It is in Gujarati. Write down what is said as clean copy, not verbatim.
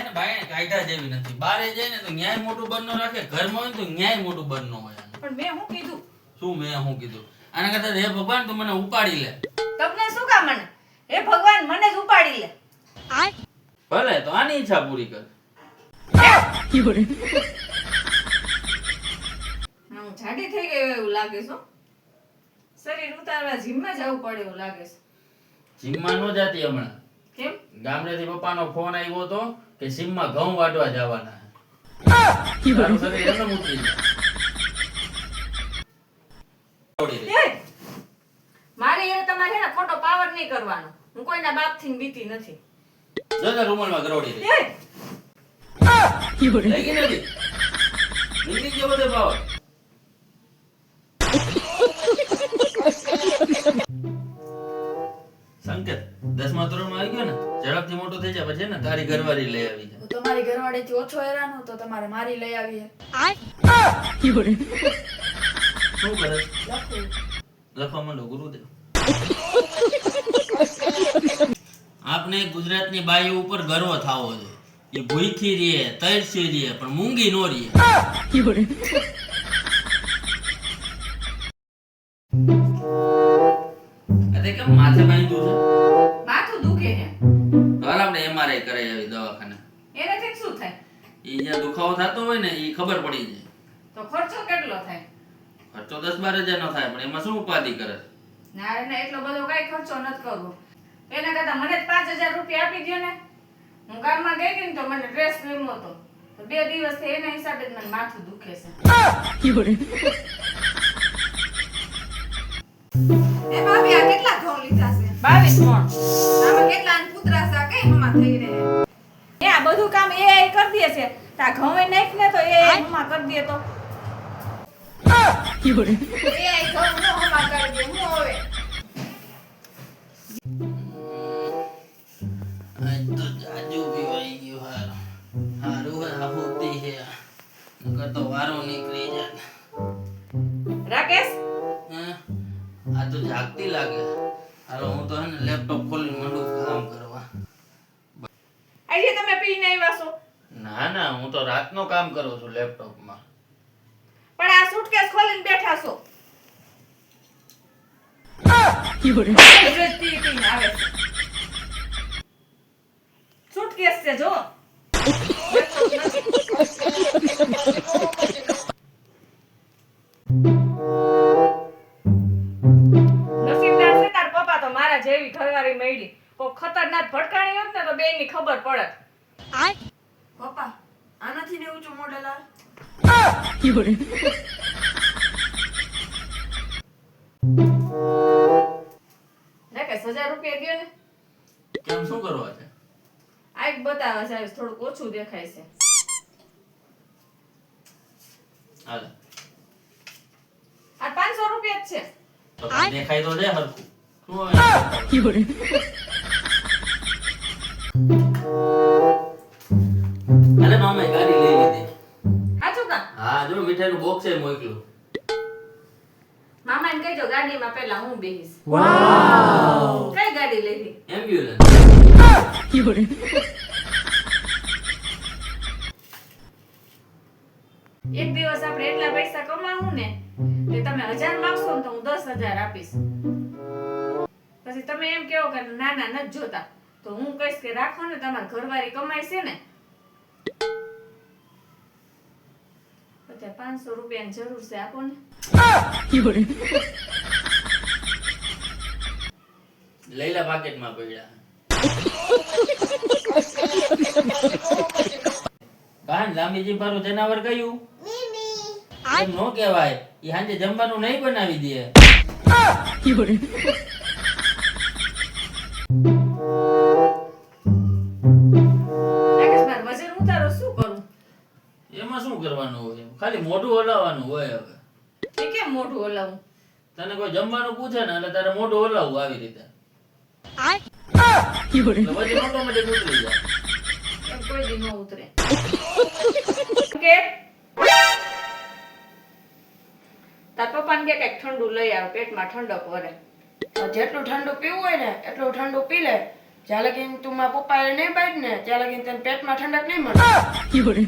ને ભાઈ કાયદા જેવી નથી. બારે જાય ને તો ન્યાય મોટું બંધ ન રાખે, ઘરમાં હોય ને તો ન્યાય મોટું બંધ ન હોય. પણ મેં શું કીધું? શું મેં શું કીધું? આના કરતા હે ભગવાન તું મને ઉપાડી લે. તમને શું કામ મને? હે ભગવાન મને જ ઉપાડી લે. ભલે તો આની ઈચ્છા પૂરી કર. હું જાડી થઈ ગઈ એવું લાગે છે. શરીર ઉતારવા જીમમાં જવું પડે એવું લાગે છે. જીમમાં નો જાતી હમણાં. કેમ? ગામડેથી પપ્પાનો ફોન આવ્યો હતો કે જીમમાં ઘઉં વાટવા જવાના. તારું શરીર એમને મૂકી દે. મારી એ તમારે હે ને ખોટો પાવર નહીં કરવાનો. હું કોઈના બાપથી બીતી નથી. જગા રૂમાલમાં ગરોડી દે. લઈ ગઈ નથી. નીકળી ગયો બધો પાવર. સંકેત 10મા ધોરણમાં આવી ગયો ને, ઝડપથી મોટો થઈ જાય પછી ને તારી ઘરવાળી લઈ આવી જાય. હું તમારી ઘરવાળીથી ઓછો હેરાન હું તો તમારે મારી લઈ આવી હે. શું કરે? લખું. લખવા માંડો ગુરુદેવ. આપને ગુજરાતની બાઈઓ ઉપર ગર્વ થાવો જોઈએ. એ ભૂખી રહે, તરસી રહે, પણ મૂંગી નો રહે. અરે કેમ માથે બાંધ્યું છે? માથું દુખે છે. હાલ આપણે એમઆરઆઈ કરાવી આવી દવાખાને. એનાથી શું થાય? એ જ્યાં દુખાવો થતો હોય ને એ ખબર પડી જાય. તો ખર્ચો કેટલો થાય? ખર્ચો 10-12 હજાર નો થાય, પણ એમાં શું ઉપાધિ કરે? ના રે ના, એટલો બધો કઈ ખર્ચો નથી કરવો. એના કરતા મને જ 5000 રૂપિયા આપી દો ને. હું ગામમાં ગઈ હતી ને તો મને ડ્રેસ ગમ્યો હતો. તો 2 દિવસથી એના હિસાબે જ મને માથું દુખે છે. એ ભાભી આ કેટલા ઘઉં લીધા છે? 22 મણ. આમાં કેટલા અને કૂતરા છે? કઈ હમા થઈ રહે? એ આ બધું કામ AI કરી દે છે. તા ઘઉં નાખ ને તો AI હમા કરી દે તો. એ ઘઉં નો હમા કરી દે. હું હવે આજ તો જાજુ પીવાઈ ગયું. હારું હે આહુતિ હે. નકર તો વારો નીકળી જાય. રાકેશ, હા, આ તો જાગતી લાગે. હાલો હું તો હે ને લેપટોપ ખોલીને માંડું કામ કરવા. આજે તમે પીને આવ્યા છો. ના ના, હું તો રાતનો કામ કરું છું લેપટોપમાં. પણ આ સુટકેસ ખોલીને બેઠા છો. રોજ પી પીને આવે છે. સુટકેસ છે જો. નસીબદાર છે તાર પપ્પા તો મારા જેવી ઘરવાળી મળી. કોઈ ખતરનાક ભટકાણી હોત ને તો બેયની ખબર પડત. પપ્પા આનાથી ને ઊંચું મોડેલ આવે. રાકેશ 1000 રૂપિયા દ્યો ને. કેમ શું કરવા છે? આ એક બતાવે છે થોડુંક ઓછું દેખાય છે. હાલ આ 500 રૂપિયા જ છે. તો તને દેખાય તો દે હરખું. શું હવે? અરે મામાએ ગાડી લઈ લીધી. સાચું કા? હા, જો મીઠાઈનું બોક્સ એ મોકલ્યું. મામાને કહેજો ગાડીમાં પહેલા હું બેહીશ. કઈ ગાડી લીધી? એમ્બ્યુલન્સ. એક દિવસ આપણે એટલા પૈસા કમાવું ને કે તમે 1000 માંગશો ને તો હું 10000 આપીશ. પછી તમે એમ કહો કે ના ના નથી જોતા તો હું કહીશ કે રાખો ને, તમારી ઘરવાળી કમાય છે ને. પછી 500 રૂપિયાની જરૂર છે, આપો ને. લઈલા પાકેટમાં પડ્યા. કાન લાંબી જીભાનું જનાવર કયું? એમ નો કહેવાય. ઈ હાંજે જમવાનું નહીં બનાવી દે. રાકેશ, મારે વજન ઉતારો શું કરું? એમાં શું કરવાનું હોય? ખાલી મોઢું હલાવવાનું હોય. હવે એ કેમ મોઢું હલાવું? તને કોઈ જમવાનું પૂછે ને એટલે તારે મોઢું હલાવવું આવી રીતે. એટલે વજન ઓટોમેટિક ઉતરી જાય. એમ કોઈ દી ન ઉતરે. કે તાર પપ્પાને કે કઈક ઠંડુ લઈ આવે, પેટમાં ઠંડક વરે. જેટલું ઠંડુ પીવું હોય ને એટલું ઠંડુ પી લે. જ્યાં લગીન તું મારા પપ્પા નહીં બાઈટ ને ત્યાં લગીન તને પેટમાં ઠંડક નહીં મળે